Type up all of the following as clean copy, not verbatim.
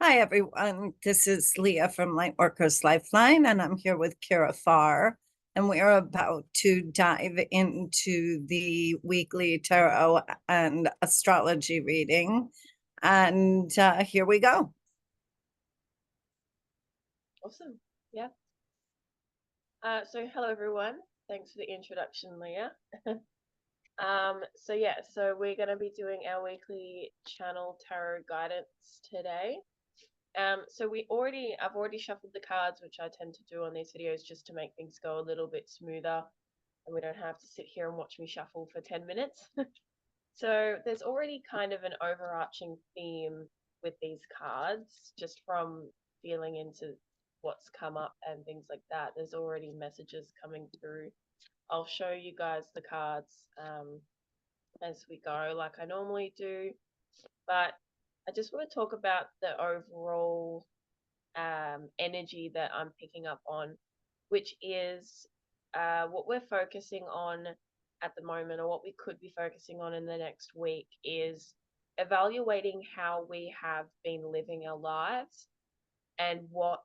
Hi, everyone. This is Leah from Lightworkers Lifeline, and I'm here with Kira Farr. And we are about to dive into the weekly tarot and astrology reading. And here we go. Awesome. Yeah. So hello everyone. Thanks for the introduction, Leah. So we're gonna be doing our weekly channel tarot guidance today. I've already shuffled the cards, which I tend to do on these videos just to make things go a little bit smoother and we don't have to sit here and watch me shuffle for 10 minutes. So there's already kind of an overarching theme with these cards, just from feeling into what's come up and things like that. There's already messages coming through. I'll show you guys the cards as we go, like I normally do. But I just want to talk about the overall energy that I'm picking up on, which is what we're focusing on at the moment, or what we could be focusing on in the next week, is evaluating how we have been living our lives and what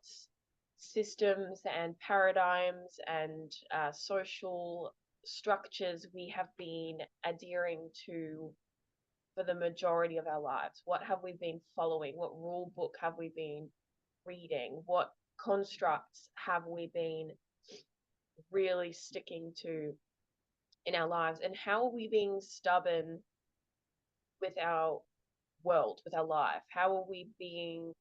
systems and paradigms and social structures we have been adhering to for the majority of our lives. What have we been following? What rule book have we been reading? What constructs have we been really sticking to in our lives? And how are we being stubborn with our world, with our life? How are we being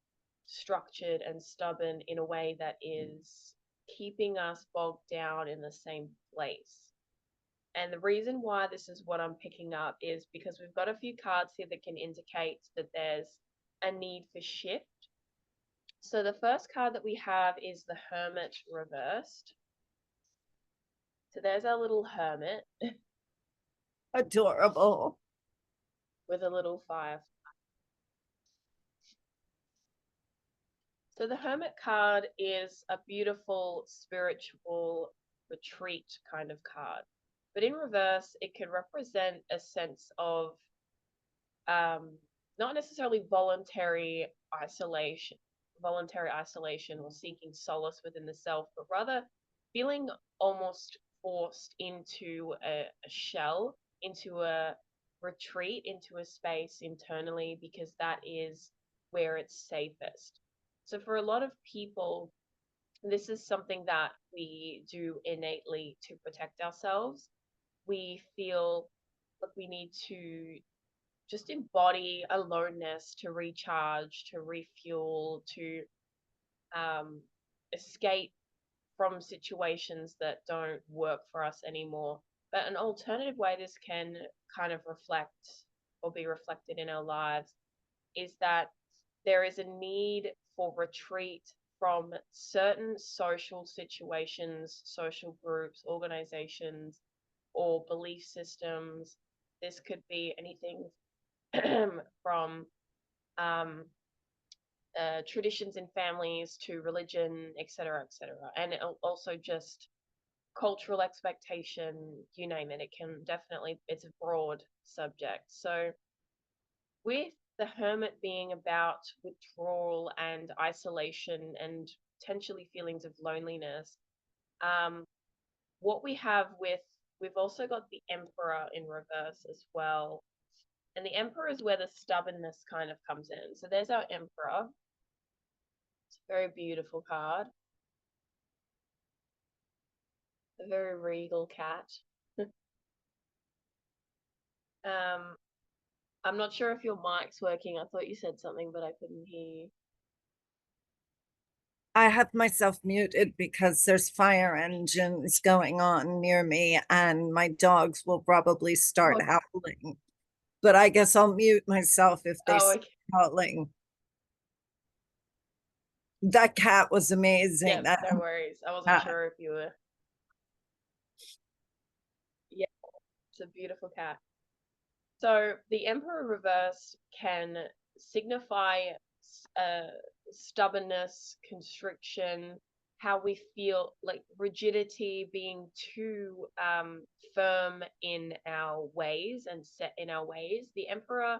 structured and stubborn in a way that is keeping us bogged down in the same place? And the reason why this is what I'm picking up is because we've got a few cards here that can indicate that there's a need for shift. So the first card that we have is the Hermit reversed. So there's our little hermit Adorable. with a little fire. So the Hermit card is a beautiful spiritual retreat kind of card. But in reverse, it can represent a sense of not necessarily voluntary isolation or seeking solace within the self, but rather feeling almost forced into a shell, into a retreat, into a space internally, because that is where it's safest. So for a lot of people, this is something that we do innately to protect ourselves. We feel like we need to just embody aloneness to recharge, to refuel, to um, escape from situations that don't work for us anymore. But an alternative way this can kind of reflect or be reflected in our lives is that there is a need for retreat from certain social situations, social groups, organizations, or belief systems. This could be anything from um, traditions in families to religion, etc., etc., and also just cultural expectation. You name it. It can definitely. It's a broad subject. So with the hermit being about withdrawal and isolation and potentially feelings of loneliness, um, what we have with we've also got the emperor in reverse as well. And the emperor is where the stubbornness kind of comes in. So there's our emperor. It's a very beautiful card. A very regal cat. um, I'm not sure if your mic's working. I thought you said something, but I couldn't hear you. I have myself muted because there's fire engines going on near me, and my dogs will probably start Oh, howling. But I guess I'll mute myself if they oh, start okay. howling. That cat was Yeah, amazing. no worries. I wasn't Cat. sure if you were. Yeah, it's a beautiful cat. So the emperor reverse can signify uh, stubbornness, constriction, how we feel like rigidity, being too firm in our ways and set in our ways. The emperor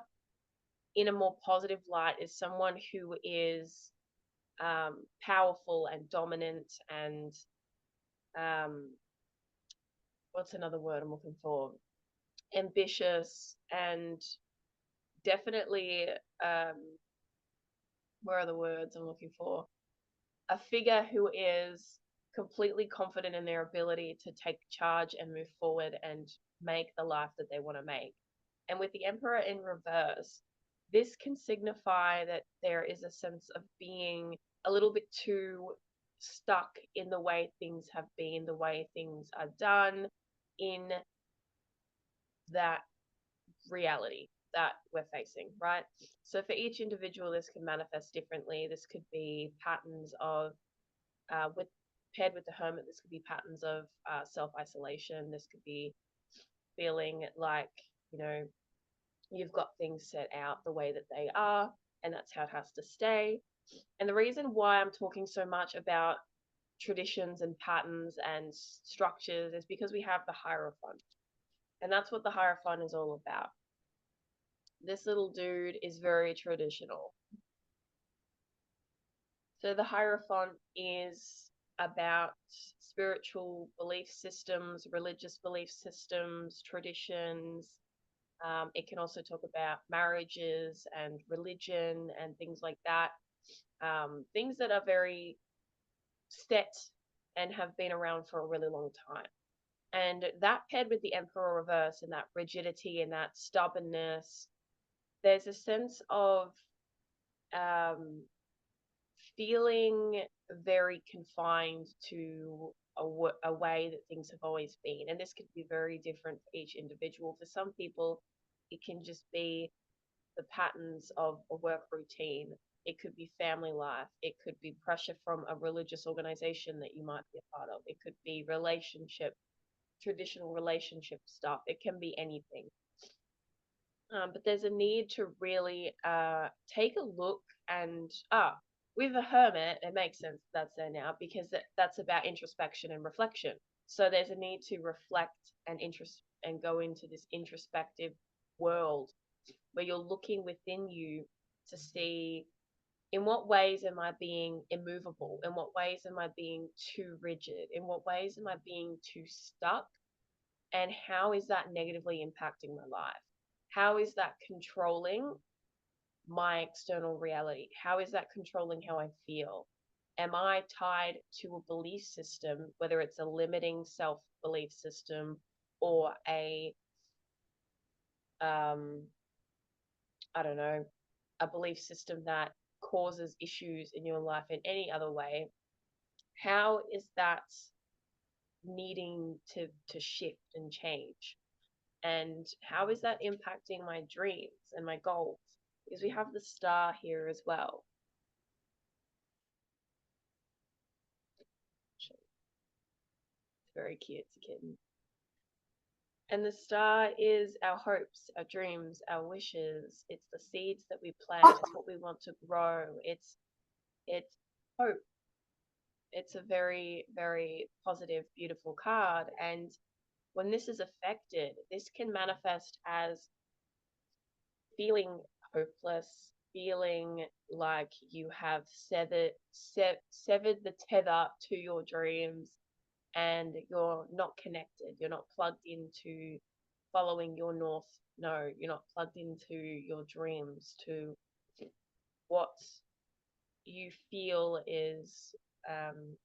in a more positive light is someone who is powerful and dominant and what's another word I'm looking for? Ambitious and definitely where are the words I'm looking for? A figure who is completely confident in their ability to take charge and move forward and make the life that they want to make. And with the Emperor in reverse, this can signify that there is a sense of being a little bit too stuck in the way things have been, the way things are done in that reality that we're facing, right? So for each individual, this can manifest differently. This could be patterns of, with paired with the hermit, this could be patterns of self-isolation. This could be feeling like, you know, you've got things set out the way that they are, and that's how it has to stay. And the reason why I'm talking so much about traditions and patterns and structures is because we have the Hierophant. And that's what the Hierophant is all about. This little dude is very traditional. So the Hierophant is about spiritual belief systems, religious belief systems, traditions. It can also talk about marriages and religion and things like that. Things that are very set and have been around for a really long time. And that paired with the Emperor reverse and that rigidity and that stubbornness, there's a sense of um, feeling very confined to a way that things have always been. And this could be very different for each individual. For some people, it can just be the patterns of a work routine. It could be family life. It could be pressure from a religious organization that you might be a part of. It could be relationship, traditional relationship stuff. It can be anything. But there's a need to really take a look and with a hermit, it makes sense that's there now because that's about introspection and reflection. So there's a need to reflect and go into this introspective world where you're looking within you to see in what ways am I being immovable? In what ways am I being too rigid? In what ways am I being too stuck? And how is that negatively impacting my life? How is that controlling my external reality? How is that controlling how I feel? Am I tied to a belief system, whether it's a limiting self belief system or um, I don't know, a belief system that causes issues in your life in any other way? How is that needing to shift and change? And how is that impacting my dreams and my goals? Because we have the star here as well. It's very cute, it's a kitten. And the star is our hopes, our dreams, our wishes. It's the seeds that we plant. It's what we want to grow. It's hope. It's a very, very positive, beautiful card. And when this is affected, this can manifest as feeling hopeless, feeling like you have severed the tether to your dreams and you're not connected, you're not plugged into following your north node, you're not plugged into your dreams, to what you feel is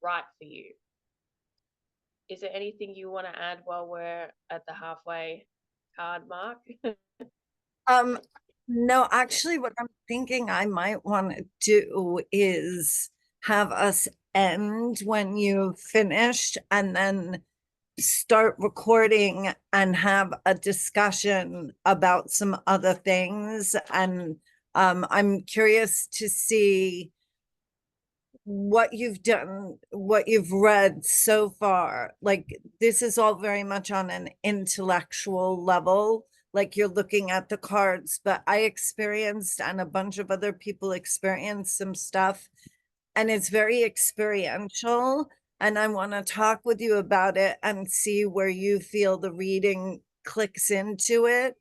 right for you. Is there anything you want to add while we're at the halfway card mark? Um, no, actually, what I'm thinking I might want to do is have us end when you've finished and then start recording and have a discussion about some other things. And I'm curious to see what you've done, what you've read so far. Like, this is all very much on an intellectual level. Like, you're looking at the cards, but I experienced, and a bunch of other people experienced some stuff, and it's very experiential. And I want to talk with you about it and see where you feel the reading clicks into it,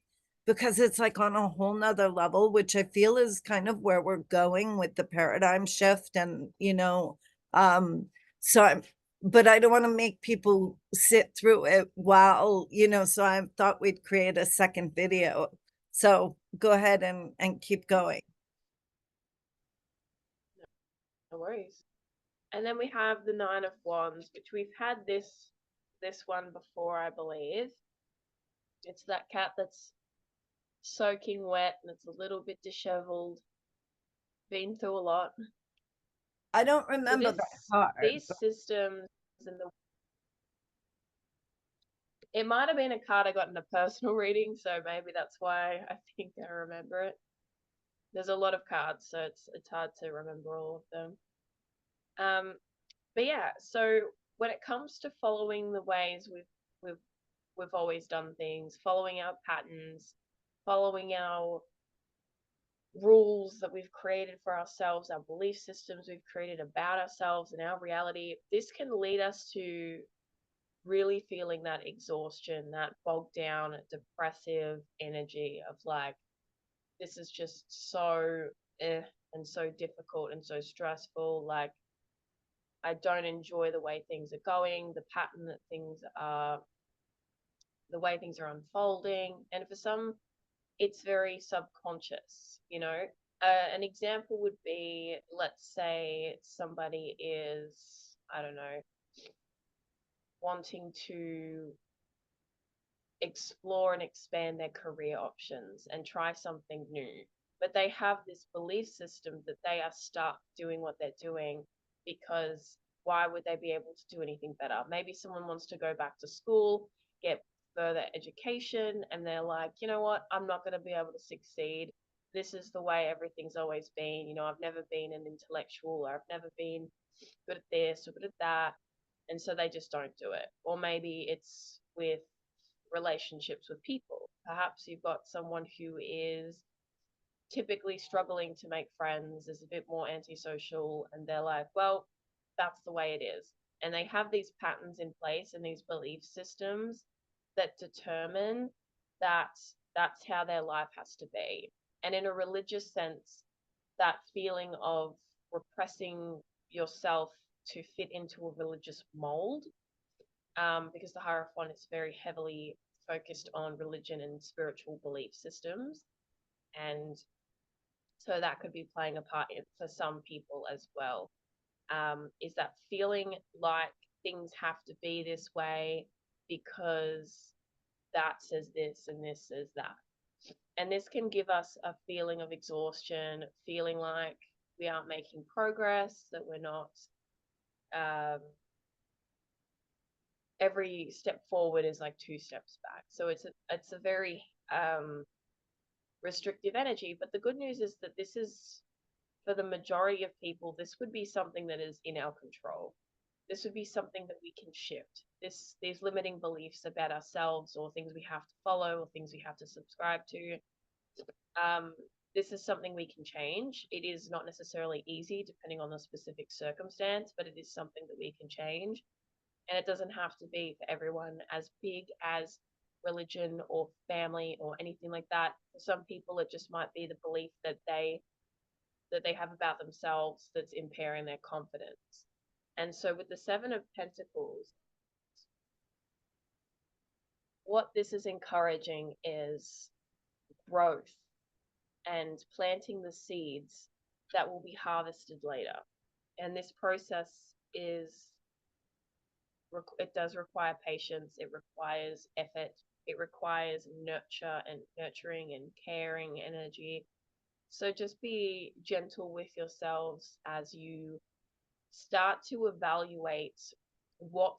because it's like on a whole nother level, which I feel is kind of where we're going with the paradigm shift. And, so but I don't want to make people sit through it while, so I thought we'd create a second video. So go ahead and keep going. No worries. And then we have the Nine of Wands, which we've had this one before, I believe. It's that cat that's soaking wet and it's a little bit disheveled, been through a lot. I don't So remember that card. these systems and the it might have been a card I got in a personal reading, so maybe that's why I think I remember it. There's a lot of cards, so it's hard to remember all of them. But yeah, so when it comes to following the ways we've we've always done things, following our patterns, following our rules that we've created for ourselves, our belief systems we've created about ourselves and our reality, this can lead us to really feeling that exhaustion, that bogged down, depressive energy of like, this is just so and so difficult and so stressful. Like, I don't enjoy the way things are going, the pattern that things are, the way things are unfolding. And for some, it's very subconscious, you know. An example would be, let's say somebody is, I don't know, wanting to explore and expand their career options and try something new. But they have this belief system that they are stuck doing what they're doing because why would they be able to do anything better? Maybe someone wants to go back to school, get further education, and they're like, you know what, I'm not going to be able to succeed. This is the way everything's always been. You know, I've never been an intellectual, or I've never been good at this or good at that. And so they just don't do it. Or maybe it's with relationships with people. Perhaps you've got someone who is typically struggling to make friends, is a bit more antisocial, and they're like, well, that's the way it is. And they have these patterns in place and these belief systems that determine that that's how their life has to be. And in a religious sense, that feeling of repressing yourself to fit into a religious mold, because the Hierophant is very heavily focused on religion and spiritual belief systems. And so that could be playing a part for some people as well. Is that feeling like things have to be this way because that says this and this says that. And this can give us a feeling of exhaustion, feeling like we aren't making progress, that we're not every step forward is like two steps back. So it's a very restrictive energy. But the good news is that this is, for the majority of people, this would be something that is in our control. This would be something that we can shift. These limiting beliefs about ourselves, or things we have to follow, or things we have to subscribe to. This is something we can change. It is not necessarily easy depending on the specific circumstance, but it is something that we can change. And it doesn't have to be for everyone as big as religion or family or anything like that. For some people, it just might be the belief that they have about themselves that's impairing their confidence. And so with the Seven of Pentacles, what this is encouraging is growth and planting the seeds that will be harvested later. And this process it does require patience, it requires effort, it requires nurturing and caring energy. So just be gentle with yourselves as you start to evaluate what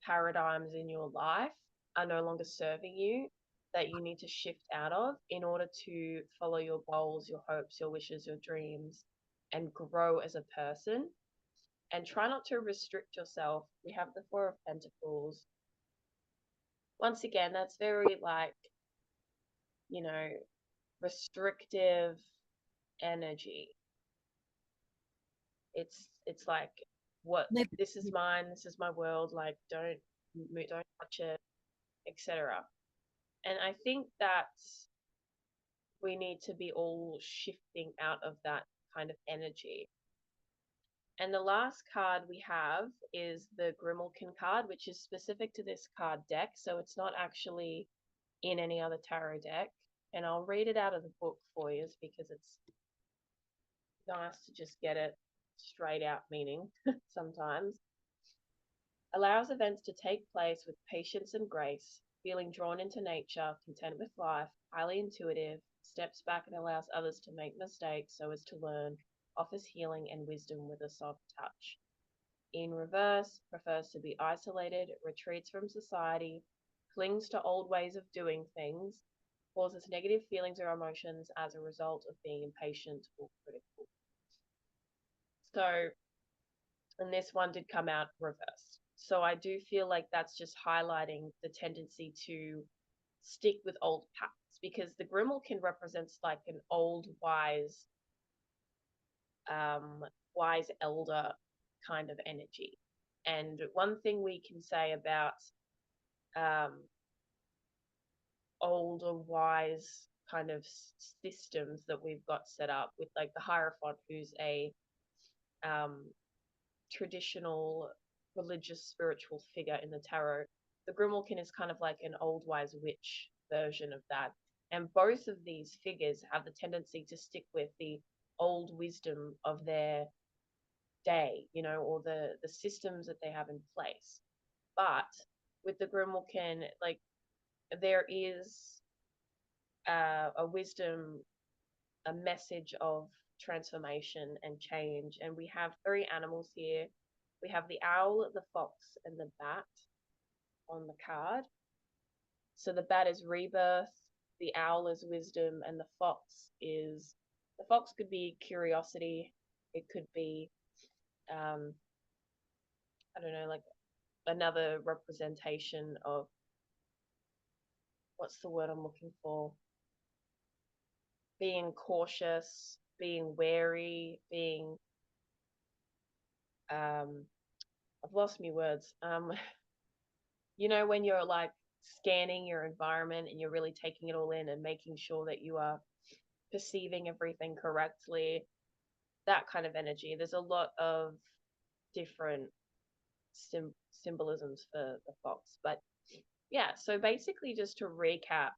paradigms in your life are no longer serving you, that you need to shift out of in order to follow your goals, your hopes, your wishes, your dreams, and grow as a person. And try not to restrict yourself. We have the Four of Pentacles. Once again, that's very like, you know, restrictive energy. It's like, what, this is mine, this is my world, like don't touch it, etc. And I think that we need to be all shifting out of that kind of energy. And the last card we have is the Grimalkin card, which is specific to this card deck. So it's not actually in any other tarot deck. And I'll read it out of the book for you because it's nice to just get it straight out meaning sometimes. Allows events to take place with patience and grace, feeling drawn into nature, content with life, highly intuitive, steps back and allows others to make mistakes so as to learn, offers healing and wisdom with a soft touch. In reverse, prefers to be isolated, retreats from society, clings to old ways of doing things, causes negative feelings or emotions as a result of being impatient or critical. So, and this one did come out reversed. So I do feel like that's just highlighting the tendency to stick with old patterns because the Grimalkin represents like an old, wise elder kind of energy. And one thing we can say about older, wise kind of systems that we've got set up with like the Hierophant, who's a traditional religious spiritual figure in the tarot. The Grimalkin is kind of like an old wise witch version of that. And both of these figures have the tendency to stick with the old wisdom of their day, or the systems that they have in place. But with the Grimalkin, like there is a wisdom, a message of transformation and change. And we have 3 animals here. We have the owl, the fox, and the bat on the card. So the bat is rebirth, the owl is wisdom, and the fox could be curiosity. It could be, I don't know, like another representation of, what's the word I'm looking for? Being cautious, being wary, being, I've lost my words. When you're like scanning your environment and you're really taking it all in and making sure that you are perceiving everything correctly, that kind of energy. There's a lot of different symbolisms for the fox. But yeah, so basically, just to recap,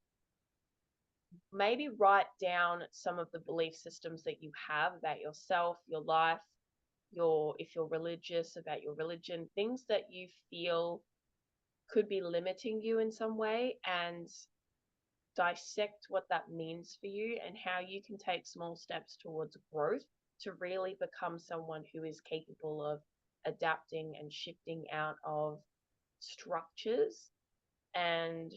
maybe write down some of the belief systems that you have about yourself, your life, if you're religious, about your religion, things that you feel could be limiting you in some way, and dissect what that means for you and how you can take small steps towards growth to really become someone who is capable of adapting and shifting out of structures. And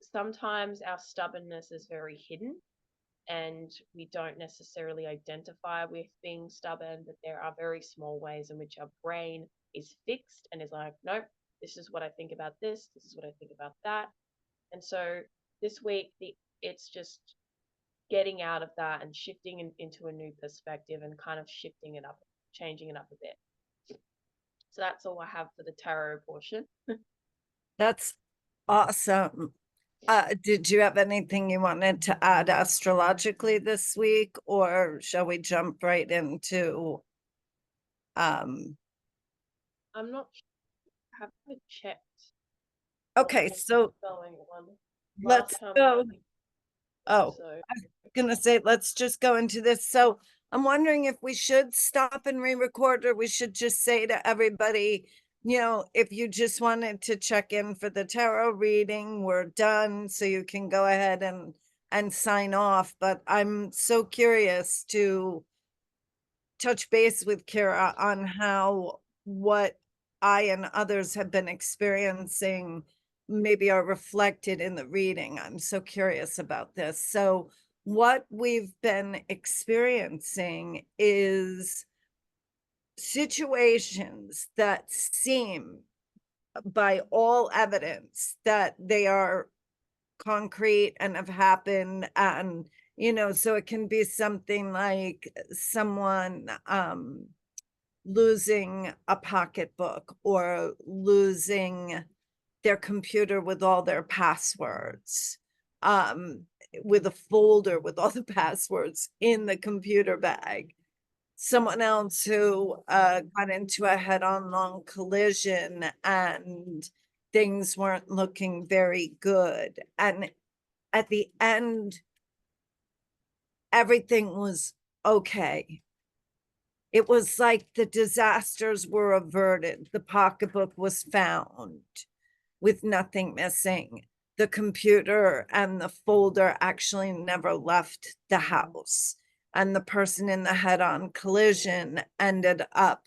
sometimes our stubbornness is very hidden and we don't necessarily identify with being stubborn, but there are very small ways in which our brain is fixed and is like, nope, this is what I think about this is what I think about that. And so this week, it's just getting out of that and shifting into a new perspective and kind of shifting it up, changing it up a bit. So that's all I have for the tarot portion. That's awesome. Did you have anything you wanted to add astrologically this week, or shall we jump right into I'm not sure. I haven't checked. Okay, so Going on. let's go. Oh, So I was gonna say, let's just go into this. So I'm wondering if we should stop and re-record, or we should just say to everybody, if you just wanted to check in for the tarot reading, we're done, so you can go ahead and sign off. But I'm so curious to touch base with Kira on how what I and others have been experiencing maybe are reflected in the reading. I'm so curious about this. So what we've been experiencing is situations that seem, by all evidence, that they are concrete and have happened. And so it can be something like someone losing a pocketbook or losing their computer with all their passwords. with a folder with all the passwords in the computer bag. Someone else who got into a head-on long collision and things weren't looking very good. And at the end, everything was okay. It was like the disasters were averted. The pocketbook was found with nothing missing. The computer and the folder actually never left the house. And the person in the head-on collision ended up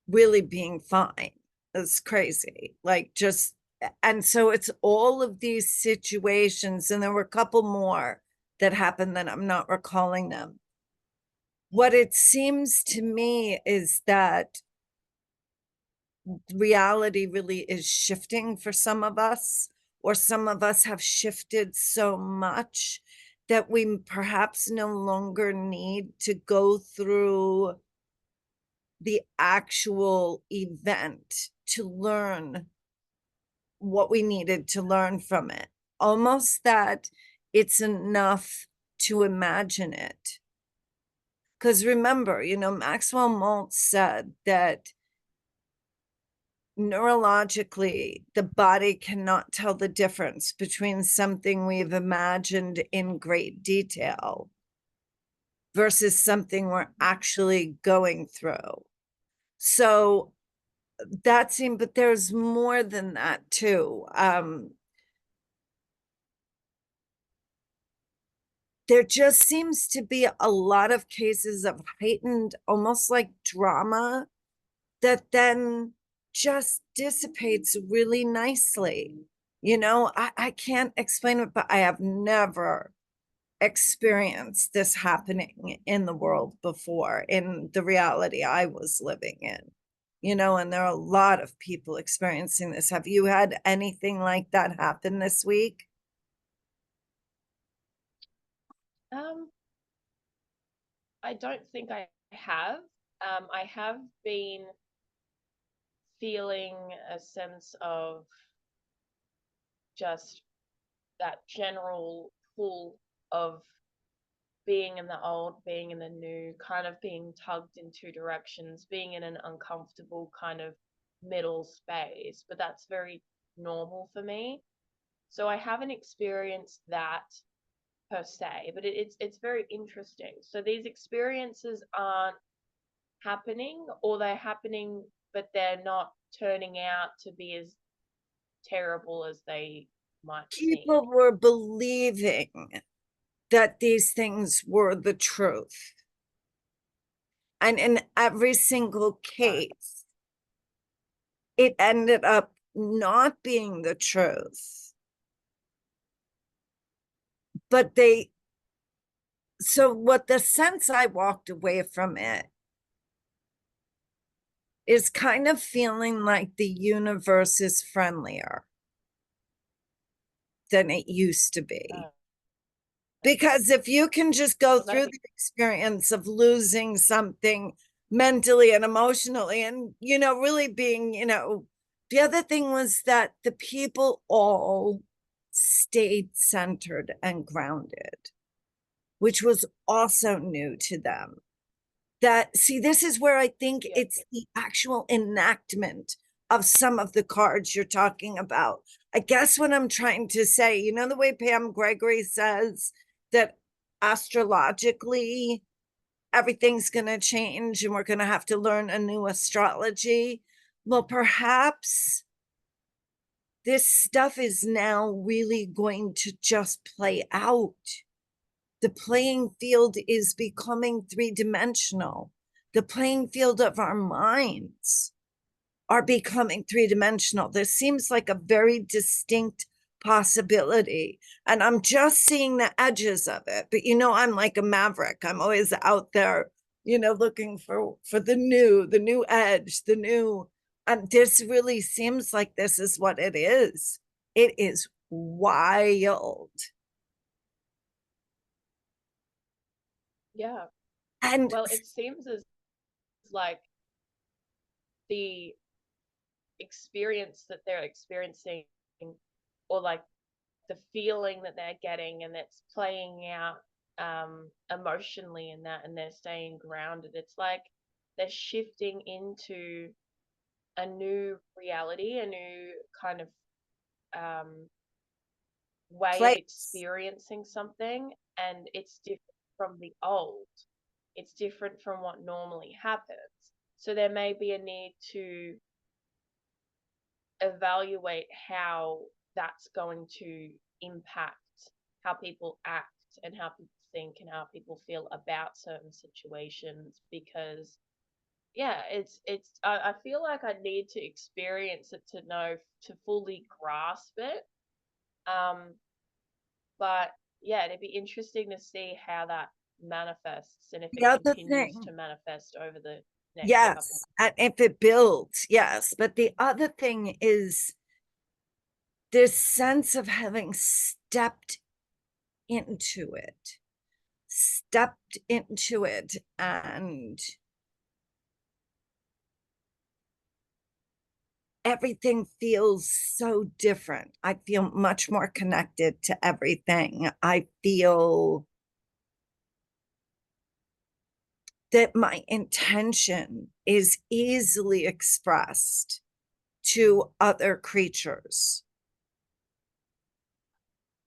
really being fine. It's crazy. Like, just, and so it's all of these situations, and there were a couple more that happened that I'm not recalling them. What it seems to me is that reality really is shifting for some of us, or some of us have shifted so much that we perhaps no longer need to go through the actual event to learn what we needed to learn from it. Almost that it's enough to imagine it. Because remember, Maxwell Maltz said that neurologically, the body cannot tell the difference between something we've imagined in great detail versus something we're actually going through. So that seemed, but there's more than that too. There just seems to be a lot of cases of heightened, almost like drama, that then just dissipates really nicely. I can't explain it, but I have never experienced this happening in the world before, in the reality I was living in. And there are a lot of people experiencing this. Have you had anything like that happen this week? Um, I don't think I have. I have been feeling a sense of just that general pull of being in the old, being in the new, kind of being tugged in two directions, being in an uncomfortable kind of middle space. But that's very normal for me. So I haven't experienced that per se, but it's very interesting. So these experiences aren't happening, or they're happening, but they're not turning out to be as terrible as they might seem. People were believing that these things were the truth. And in every single Right. case, it ended up not being the truth. But so what the sense I walked away from it is kind of feeling like the universe is friendlier than it used to be. Uh, Because if you can just go well, through that's the experience of losing something mentally and emotionally, and, really being, the other thing was that the people all stayed centered and grounded, which was also new to them. This is where I think yeah, it's the actual enactment of some of the cards you're talking about. I guess what I'm trying to say, the way Pam Gregory says that astrologically everything's going to change and we're going to have to learn a new astrology. Well, perhaps this stuff is now really going to just play out. The playing field is becoming three-dimensional. The playing field of our minds are becoming three-dimensional. There seems like a very distinct possibility. And I'm just seeing the edges of it. But I'm like a maverick. I'm always out there, looking for the new edge, the new. And this really seems like this is what it is. It is wild. yeah. And Well, it seems as like the experience that they're experiencing, or like the feeling that they're getting, and it's playing out emotionally in that, and they're staying grounded. It's like they're shifting into a new reality, a new kind of um, way of Place. experiencing something, and it's different from the old. It's different from what normally happens. So there may be a need to evaluate how that's going to impact how people act and how people think and how people feel about certain situations, because yeah, I feel like I need to experience it to know, to fully grasp it. um but yeah, it'd be interesting to see how that manifests, and if The it other continues thing, to manifest over the next couple. yes, and if it builds, yes. But the other thing is this sense of having into it, stepped into it, and everything feels so different. I feel much more connected to everything. I feel that my intention is easily expressed to other creatures.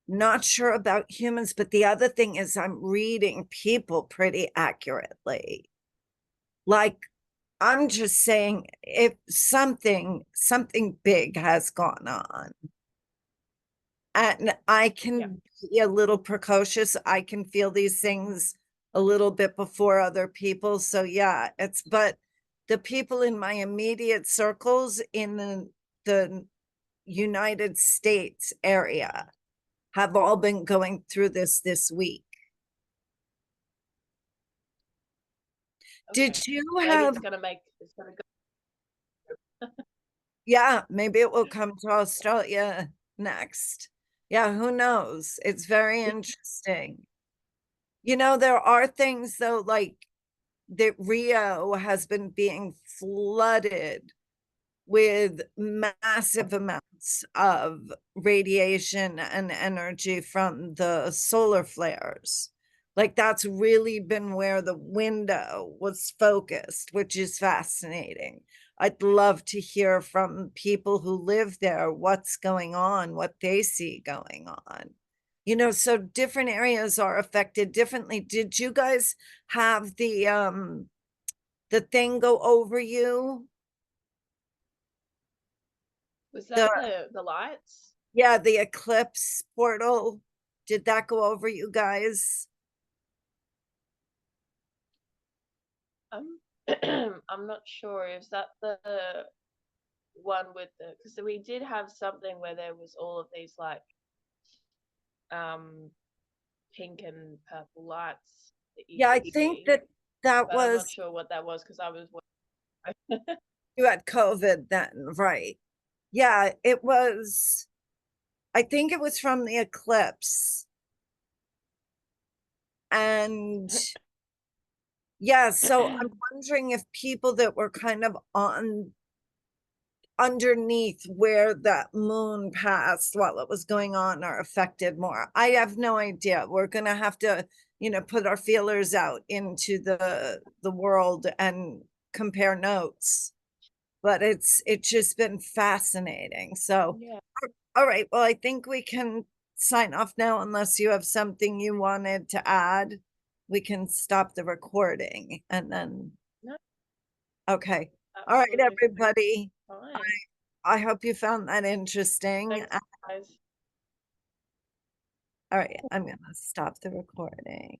Not sure about humans, but the other thing is I'm reading people pretty accurately. Like, I'm just saying, if something big has gone on, and I Yeah, can be a little precocious, I can feel these things a little bit before other people. So yeah, but the people in my immediate circles in the United States area have all been going through this week. okay. Did you Maybe have, it's gonna go. yeah, maybe it will come to Australia next. Yeah, who knows? It's very interesting. There are things though, like that Rio has been being flooded with massive amounts of radiation and energy from the solar flares. Like that's really been where the window was focused, which is fascinating. I'd love to hear from people who live there what's going on, what they see going on. So different areas are affected differently. Did you guys have the thing go over you? Was The that the lights? Yeah, the eclipse portal. Did that go over you guys? Um, I'm not sure. Is that the one with the? Because we did have something where there was all of these like um pink and purple lights that you Yeah, I could think see, that but I'm not was, sure what that was because I was. you had COVID then, right? Yeah, it was, I think it was from the eclipse. And yeah, so I'm wondering if people that were kind of on underneath where that moon passed while it was going on are affected more. I have no idea. We're going to have to, put our feelers out into the world and compare notes. But it's just been fascinating. So, Yeah. all right. Well, I think we can sign off now unless you have something you wanted to add. We can stop the recording and then, No, okay. All right, absolutely everybody. fine. I hope you found that interesting. Thanks, guys. All right, I'm gonna stop the recording.